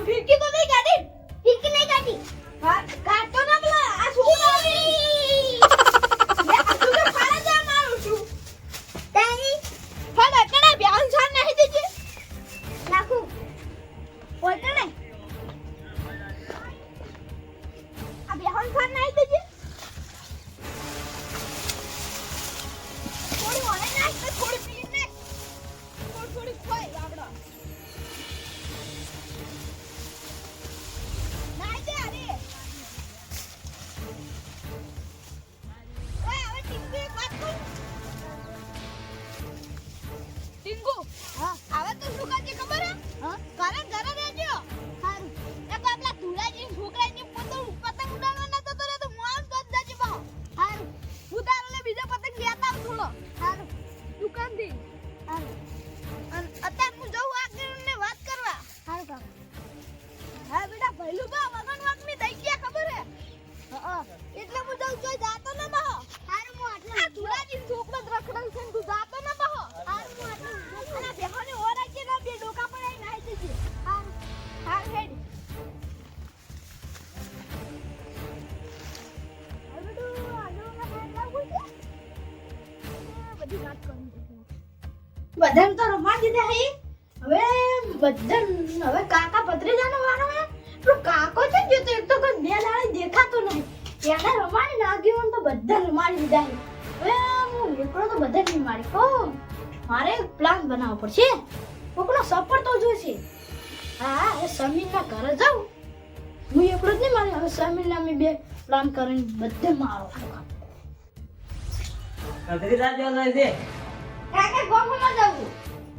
આ ફિરકી તો નહીં કાઢી. ફિરકી નહીં કાઢી. હા કાઢતો ના પેલા આ શું આવી લે આ તું તો ફાડા જા મારું છું તાઈ ફાડા કણા બ્યાન છાન નહીં દેજે નાખું ઓટે ને આ બ્યાન છાન નહીં દેજે થોડી ઓને નાખ તો થોડી પી ને થોડી ખોય આપડો નાઈ દે અરે ઓય હવે ટીંગુ એક વાત કહું ટીંગુ હા હવે તું શું કરજે ખબર હે હા ઘરે ઘરે રહેજો સારું એ બાપલા ધુલાજી છોકરાની પતંગ ઉડાડવાના તો રે તો મોસ તો જજે બા સારું ઉતાર લે બીજો પતંગ લેતા આવ થોડો સારું દુકાનથી સારું અત્યારે હું જઉં આગળને વાત કરવા સારું કાકા હા બેટા ભઈલું બા વગન વગની દઈ ગયા ખબર હે હા એટલે હું જઉં જોઈ જાતો ન બહો સારું હું આટલા આ ધુલાજી છોકરો રખડલ છે તું જાતો ન બહો સારું હું આટલા અને બેહોને ઓરા કે ના બે ડોકા પડાઈ નાઈ દેજે સારું હા હેડ બધી વાત કરી બધાને તો રમવા દીધા હે હવે હવે કાકા ભત્રીજાનો વારો હે તો કાકો છે જો તો એક તો કોઈ બે લાળી દેખાતો નહીં એને રમાડી નાખ્યું તો બધા રમાડી દીધા હે હવે હું એકલો તો બધા નહીં મારી કો મારે એક પ્લાન બનાવવો પડશે કોકનો સપોર્ટ તો જોઈશે હા એ સમીરના ઘરે જાઉં હું એકલો જ નહીં મારી હવે સમીરના મેં બે પ્લાન કરીને બધે મારો ભત્રીજા જો નહીં છે કાકા ગોમમાં જાઉં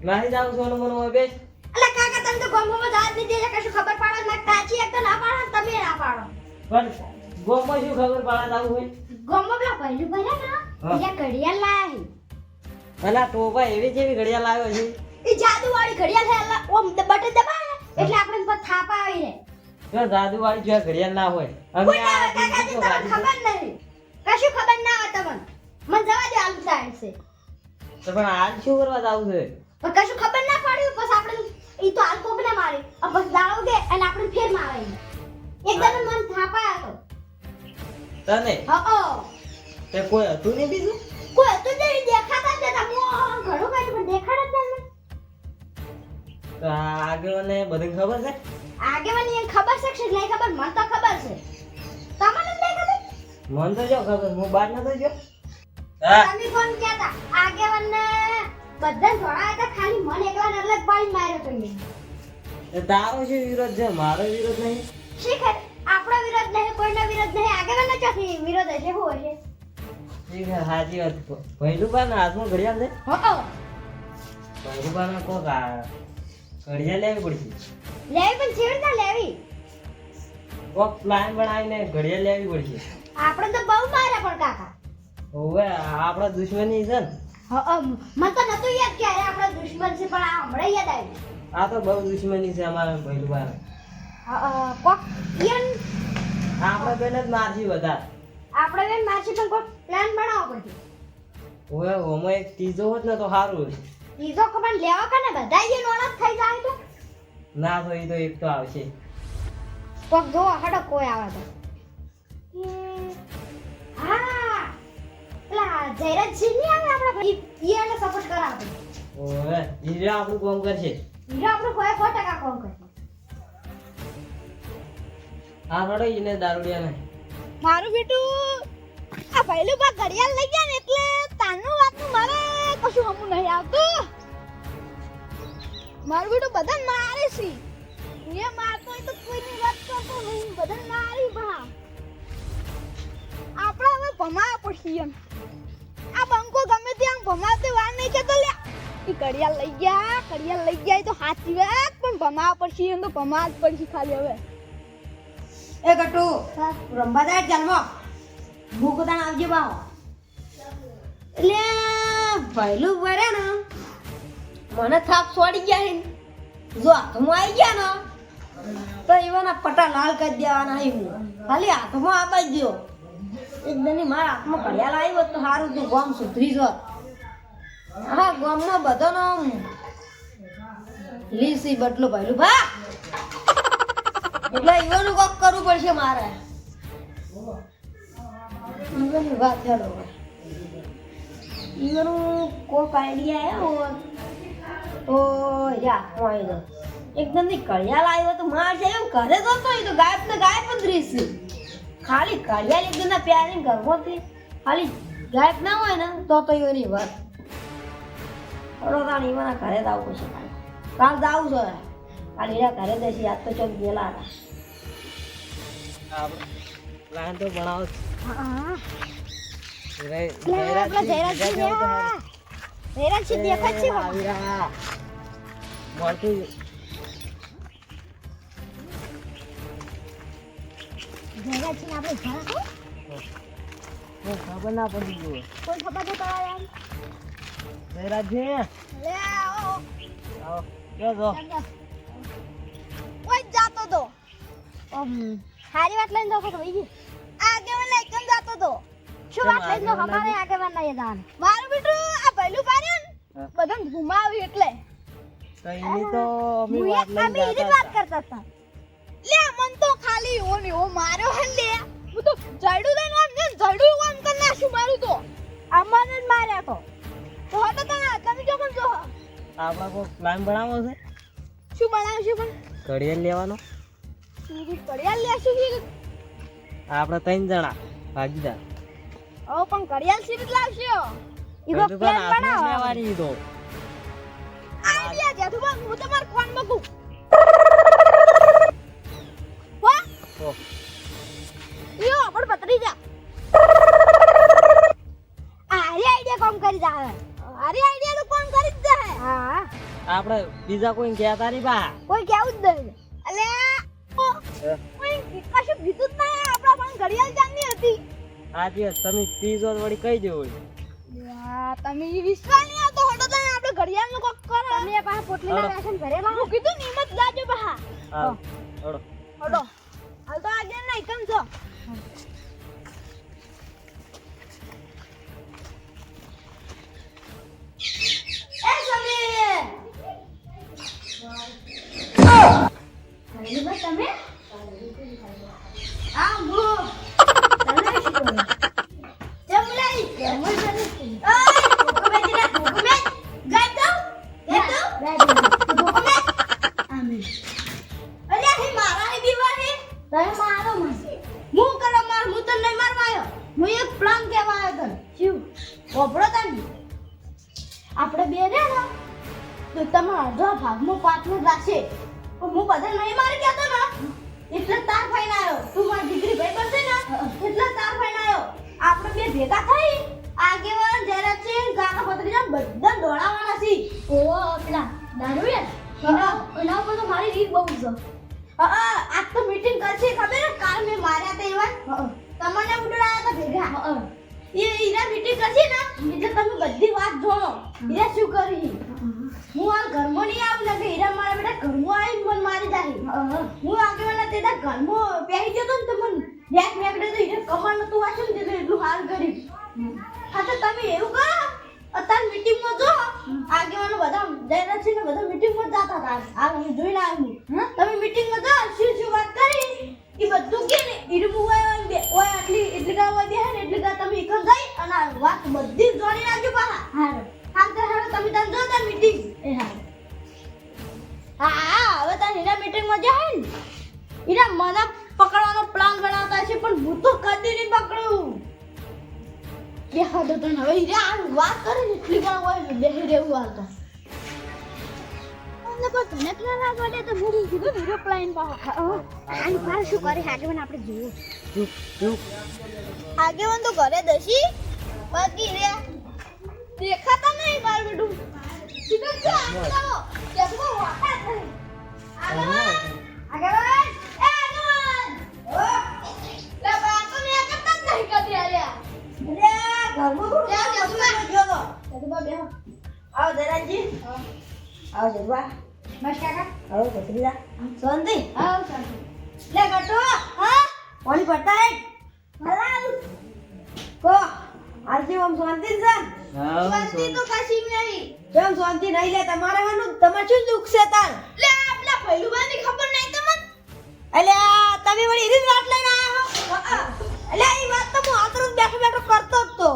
નહીં જાવ સોનો મનો હોય બેસ અલા કાકા તમે તો ગોમમાં જાત નહીં દેજે કશું ખબર પાડો ના કાચી એક તો ના પાડો તમે ના પાડો પણ ગોમાં શું ખબર પાડા જાવ હોય ગોમમાં પેલા પહેલું ભરે ને બીજા ઘડિયાળ લાવી અલા ટોપા એવી જેવી ઘડિયાળ લાવ્યો છે એ જાદુવાળી ઘડિયાળ છે અલા ઓમ બટન દબાવે એટલે આપણે પર થાપા આવી રે જો જાદુવાળી જો ઘડિયાળ ના હોય અમે કોઈ ના કાકાજી તમને ખબર નહીં કશું ખબર ના હોય તમને મને જવા દે આલુ સાઈડ છે તો પણ આજ શું કરવા જાવ છે પણ કશું ખબર ના પડ્યું પછી આપણે ઈ તો આલ કોકને મારી બસ દાળો કે અને આપણે ફેર મારે એકદમ મન થાપા હતો તને હો તે કોઈ હતું નહીં બીજું કોઈ તો નહીં દેખાતા જ નતા હું ઘણું કાઢ્યું પણ દેખાડત જ નહીં તો આગળને બધું ખબર છે આગેવાની એને ખબર છે કે નહીં ખબર મને તો ખબર છે તમને નહીં ખબર મન તો જો ખબર હું બાર નતો જો હા તમે કોણ કહેતા આગેવાનને બધા જોડાયા હતા ખાલી મને એકલા અલગ પાડી માર્યો તો મેં એ તારો શું વિરોધ છે મારો વિરોધ નહીં શીખર આપણો વિરોધ નહીં કોઈનો વિરોધ નહીં આગેવાનનો ચોથી વિરોધ હશે શું હશે ઠીક છે સાચી વાત પહેલું બાર હાથમાં ઘડિયાળ છે હો પહેલું બાર કોક ઘડિયાળ લેવી પડશે લેવી પણ જેવી ના લેવી કોક પ્લાન બનાવીને ઘડિયાળ લેવી પડશે આપણે તો બહુ માર્યા પણ કાકા ઓવે આપણા દુશ્મની છે ને મને તો નતું યાદ કે અરે આપણા દુશ્મન છે પણ આ હમણાં યાદ આવ્યું આ તો બહુ દુશ્મની છે અમારા પહેલું બાર કોક ઈયન આપણે બેન જ મારજી વધારે આપણે બેન મારશે પણ કોક પ્લાન બનાવવો પડશે ઓવે ઓમાં એક ત્રીજો હોત ને તો સારું હોય ત્રીજો કમાન લેવા કે ને બધા ઈયન ઓળખ થઈ જાય તો ના તો એ તો એક તો આવશે કોક જો હડો કોઈ આવે તો હા પેલા જયરાજ સિંહ ની આવે આપણા ભાઈ ઈયને સપોર્ટ કરાવે ઓવે ઈ આપણું કામ કરશે હીરો આપણું કોઈ 100% કામ કરશે હા રડો ઈને દારૂડિયા ને મારું બેટું આ પહેલું બા ઘડિયાળ લઈ ગયા ને એટલે તાનું વાતનું મારે કશું હમું નહીં આવતું મારું બેટું બધા મારે છે એ મારતો હોય તો કોઈની વાત કરતો નહીં બધા મારી ભા આપણે હવે ભમાવા પડશે એમ આ બંકો ગમે ત્યાં ભમાવતી વાર નહીં જતો લે એ ઘડિયાળ લઈ ગયા તો સાચી વાત પણ ભમાવા પડશે એમ તો ભમાવા જ પડશે ખાલી હવે એ ગટુ રંબા જાય ચાલમાં ભૂખ તાણ આવજે બાવ એટલે ભઈલું વરે ને મને થાપ છોડી ગયા હે જો હાથમાં આવી ગયા ને તો એવાના પટા લાલ કરી દેવાના હે હું ખાલી હાથમાં આપાઈ દ્યો એકદમ મારા હાથમાં ઘડિયાળ આવી હોત તો સારું તું ગામ સુધરી જોત હા ગામમાં બધાનો લીસી બટલો ભઈલું ભા એટલે ઈવાનું કોક કરવું પડશે મારે. ઈવાની વાત ચાલો ઈવાનું કોક આઈડિયા આવ્યો તો યા હું આવી જાઉં. એકદમ ની કળિયાલ આવ્યો તો માર છે એમ ઘરે જતો હોય તો ગાયબ ને ગાયબ જ રહેશે. ખાલી કળિયાલ એકદમ ના પ્યારી ઘરમાંથી ખાલી ગાયબ ના હોય ને તો એની વાત તાણ ઈવાના ઘરે જ આવવું છે. કાલ જાવું છે કાલ એના ઘરે દેશી આજ તો ચોક ગયેલા હતા. પ્લાન તો બનાવો હા જયરાજસિંહ દેખાય છે આવી રહ્યા મળતું જયરાજસિંહ આપણે ઘણા ખબર ના પડી ગયું કોઈ ખબર નહીં પડે યાર. જયરાજસિંહ લે આવો આવો ક્યાં છો કોઈ જાતો તો હારી વાત લઈને જાતો તો ભાઈ આગેવાન લઈ કેમ જાતો તો શું વાત લઈને તો અમારે આગેવાન લઈ જવાનું મારું બેટું આ પહેલું પાડ્યું ને બધાને ઘુમાવ્યું એટલે તો એની તો અમે વાત લઈને અમે એની જતા વાત કરતા હતા. લે મન તો ખાલી એવો ને એવો માર્યો હે લે હું તો જડું દઈને આમ ને જડું આમ કરી નાખ્યું મારું તો અમને જ માર્યા તો હટો તમે જો પણ જો આપણા કોઈ પ્લાન બનાવો છે શું બનાવશું પણ ઘડિયાળ લેવાનો સીધી કડિયાલ લેશું કે આપણે 3 જણા ભાગીદાર ઓ પણ કડિયાલ સીધી લાવશો ઈવો તો પ્લાન હાથમાં બનાવો લેવાની ઈ તો આઈડિયા જાતું બા હું તમાર ફોન મગું વાહ ઓ યો પણ પતરી જા આરી આઈડિયા કામ કરી જા આરી આઈડિયા તો કામ કરી જ જાય હા આપણે બીજા કોઈ કહેતા નહીં બા કોઈ કેવું જ નહીં અલે કોઈ કશું કીધું જ નહીં આપણા પણ ઘડિયાળ જાણની હતી આજે તમે પીઝો વળી કહી દેવો યા તમે ઈ વિશ્વાસ નહીં આવતો હટો તને આપણે ઘડિયાળનો કોક કરો તમે પાછા પોટલીના રાશન ભરેલા હું કીધું નિમત જાજો બહા હા હડો હટો હાલ તો આજે નહીં કેમ છો એ સમીર ખાલી બસ તમે આ મો તને શું કરો જમલાઈ કેમલ બને ઓય ભૂખ બેજીના ભૂખ મે ગાય દો ભૂખ મે આમી અરે હે મારા હે દીવાને તમે મારો મને હું કરો માર હું તને નહીં મારવા આવ્યો હું એક પ્લાન કેવા આવ્યો તને શું ઓબળો તને આપણે બે રે ને તો તમે અડધો ભાગમાં પાછળ રાખશે પણ હું બધા નહીં મારી ગયો તો ને એટલે તાર ફાઈન આવ્યો તું મારી દીકરી ભાઈ બનશે ને એટલે તાર ફાઈન આવ્યો આપણે બે ભેગા થઈ આગેવાન જયરાજસિંહ કાકા પત્રીજા બધા દોડાવાના છે ઓ પેલા દારૂ યાર એના ઉપર તો મારી રીત બહુ છે આજ તો મીટિંગ કરશે ખબર કાલ મેં માર્યા હતા એવા તમને ઉડાડ્યા હતા ભેગા ઈરા મીટિંગ કરશે ને એટલે તમે બધી વાત જોણો ઈરા શું કરી હું આ ઘરમાં નહીં આવું ને કે હીરા મારા બેટા ઘરમાં આવી મને મારી જાય હું આગેવાના તેના ઘરમાં પહેરી જતો ને તો મને બેક મેકડે તો હીરા કમર નતું વાંચ્યું ને એટલે એટલું હાલ કરી હા તો તમે એવું કરો અત્યારે મીટિંગમાં જો આગેવાનો બધા જયરાજસિંહ ને બધા મીટિંગમાં જતા હતા આ હું જોઈને આવી તમે મીટિંગમાં જો શું વાત કરી એ બધું કે ને ઈરમુ ઓય આટલી એટલી કા ઓય બેહે ને એટલી કા તમે એકમ જઈ અને આ વાત બધી જોડી નાખજો પાહા હા તો હવે તમે તને જો તાર મીટિંગ એ હા હવે તાર હીરા મીટિંગમાં જાય ને હીરા મને પકડવાનો પ્લાન બનાવતા છે પણ હું તો કદી નહીં પકડું બેહા તો તને હવે હીરા આ વાત કરે ને એટલી કા ઓય બેહી રહેવું હાલતા અને પણ તને પ્લાન આગળ તો હું કીધું હીરો પ્લાન પાહો આની પાર શું કરે આગેવાન આપણે જોયું આગેવાન તો ઘરે દસી બાકી રે દેખાતા નહીં મારું બેટું સીધો જો આવો કેવો વાટા થઈ આગેવાન એ આગેવાન ઓ લે બાતો ને કરતા જ નહીં કદી આલ્યા લે ઘરમાં જો જો બેહો આવો જયરાજજી આવો જરવા બસ કાકા આવો પત્રીજા શાંતિ આવો શાંતિ લે ગટો હા પાણી પડતા હે હલાલ કો આજે ઓમ શાંતિ છે શાંતિ તો કશી નહીં જેમ શાંતિ નહીં લે તમારે વાનું તમાર શું દુખ છે તાર લે આપલા ભૈલુબાની ખબર નહીં તમને અલ્યા તમે વળી એની જ વાત લઈને આયા હો અલ્યા એ વાત તો હું આતરો બેઠો બેઠો કરતો જ તો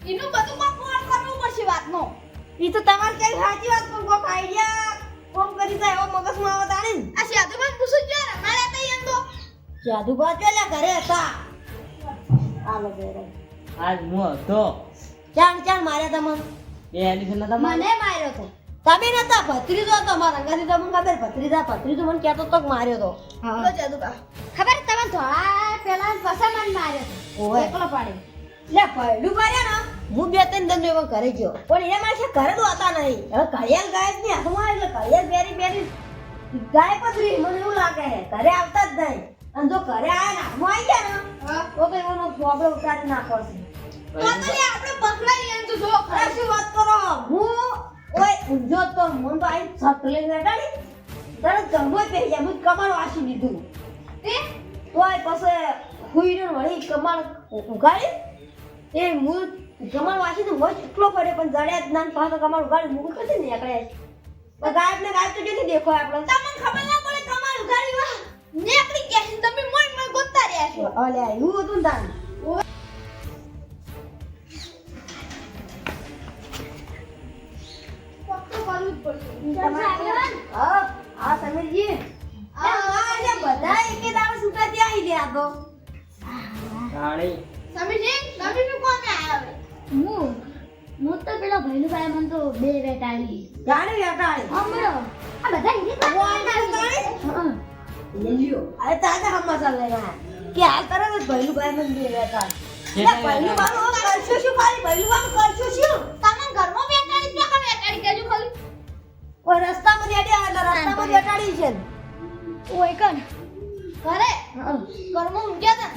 એનું બધું કોણ કરવું પડશે વાતનો ઈ તો તમારે કઈ સાચી વાત પણ કોક આઈડિયા કોમ કરી જાય એવો મગજમાં આવત આને ને આ સાધુમાં પૂછું જ મારે તો એમ તો જાદુગર પેલા ઘરે હતા આલો બેરે આજ હું હતો ચાણ માર્યા તમને એ એલિફન્ટ નતા મને માર્યો તો તમે નતા ભત્રીજો હતો મારા અંગાથી તો મને ખબર ભત્રીજો મને કહેતો તો કે માર્યો તો તો જાદુબા ખબર તમે ધોળા પેલા પસા મને માર્યો તો ઓય. એકલો પાડી લે પહેલું માર્યા ને હું બે ત્રણ દંડો એવો ઘરે ગયો પણ એ મારે ઘરે તો હતા નહીં હવે ઘડિયાળ ગાય જ નહીં હાથમાં એટલે ઘડિયાળ બેરી ગાય પથરી મને એવું લાગે છે ઘરે આવતા જ નહીં અને જો ઘરે આયા ને હાથમાં આવી ગયા ને તો કઈ એનો પ્રોબ્લેમ ઉતારી નાખો છે તો આપણે પકડાઈ એમ તો જો અરે શું વાત કરો હું ઓય ઊંઝો તો મન તો આઈ છત લઈને બેઠાડી તરત જમવો પહેરી જાય હું કમાણ વાસી દીધું તે ઓય પછી હુઈને વળી કમાણ ઉગાડી એ હું કમાણ વાસી તો હોય એટલો પડે પણ જડ્યા જ ના પાછો કમાણ ઉગાડી મૂક કદી ને એકડે તો ગાયબ તો જેથી દેખો આપણે તમને ખબર ના પડે કમાલ ઉગાડી વા નેકડી કે તમે મોય ગોતતા રહ્યા છો અલે એવું હતું ને તાન ફક્ત કરવું જ પડશે હા સમીરજી આ બધા એકે દાડો સુતા ત્યાં આવી ગયા તો રાણી સમીરજી તમે શું કોને આવ્યા હું તો પેલો ભઈલું ભાઈ મને તો બે વેટાડી ગાડી વેટાડી હમરો આ બધા લ્યો અરે તાજા હમાસા લઈને આયા કે હાલ તરત જ ભઈલું ભાઈ મને બે વેટાડી એટલે ભઈલું વાળો કરશો શું ખાલી ભઈલું વાળો કરશો શું તમે ઘરમાં બેટાડી કે કોને બેટાડી કેજો ખાલી કોઈ રસ્તામાં બેઠા એટલે રસ્તામાં બેઠાડી છે ને. ઓય કન ઘરે ઘરમાં ઊંઘ્યા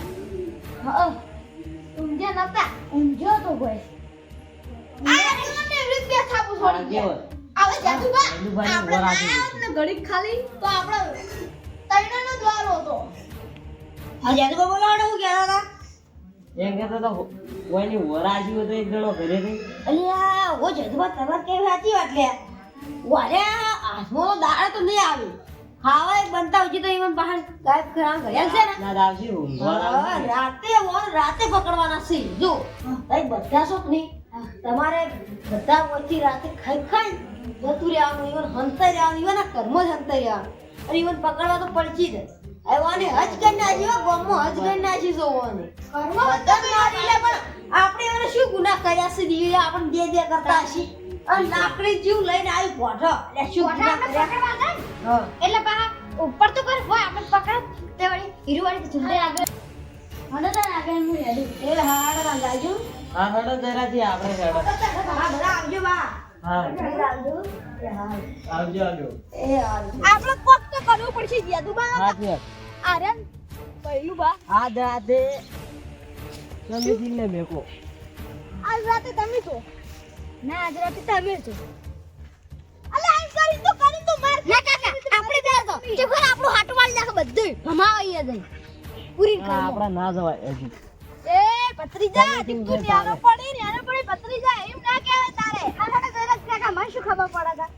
હતા ઊંઘ્યા નતા ઊંઝો તો ભાઈ આ તમને એવી રીતે થાપું છોડી કેવો ગયા હવે જાદુબા જાદુબાની આપણે વર આપી આયા ને ઘડીક ખાલી તો આપણો તૈણાનો દ્વાર હતો આ જાદુબા બોલાવડો હું કહેતા હતા એમ કહેતો તો કોઈની વરાજી હોય તો એક જણો ઘરે રહી અલ્યા ઓ જાદુબા તમારે કેવી સાચી વાત લે વારે આસમો દાડા તો નહીં આવી ખાવા એક બનતા ઉજી તો ઈવન બહાર ગાયબ કરા ગયા છે ને ના આવશે ઊંઘવા રાતે પકડવાના છે જો ભાઈ બધા શોખ નહીં તમારે બધા વચ્ચે રાતે ખાઈ જતું રહેવાનું ઈવન હંતાઈ રહેવાનું ઈવન આ કર્મ જ હંતાઈ રહેવાનું અને ઈવન પકડવા તો પડશે જ આને હજ કરી નાખી હો ગોમમાં હજ કરી નાખી જોવાને ઘરમાં બધા મારી લે પણ આપણે એને શું ગુનાહ કર્યા છે દીવે આપણે દે કરતા હશી અને લાકડી જીવ લઈને આવી પોઠો એટલે શું ગુનાહ કર્યા હા એટલે પા ઉપર તો કર હોય આપણે પકડ તે વળી હીરુવાળી ઝુંડે આગળ મને તો આગળ હું હેડું એ હાડ રાંધાજો હા હડો જરાથી આપણે હેડો બધા આવજો બા હા આવજો એ હા આવજો આવજો એ આવજો આપણે કોક તો કરવું પડશે જાદુબા હાથી આર્યન પહેલું બા આજ રાતે સમીરજીને મેકો આજ રાતે તમે છો ના આજ રાતે તમે છો અલે આમ કરી તો માર ના કાકા આપણે બે તો ચુકર આપણું હાટું વાળી નાખે બધું ભમાવાઈએ જઈ પૂરી હા, કરો આપણા ના જવાય હજી એ પત્રીજા તમે ટીકુ કેમ ન્યાનો પડી પત્રીજા એમ ના કહેવાય તારે આ કાકા જરા કાકા મને શું ખબર પડે તા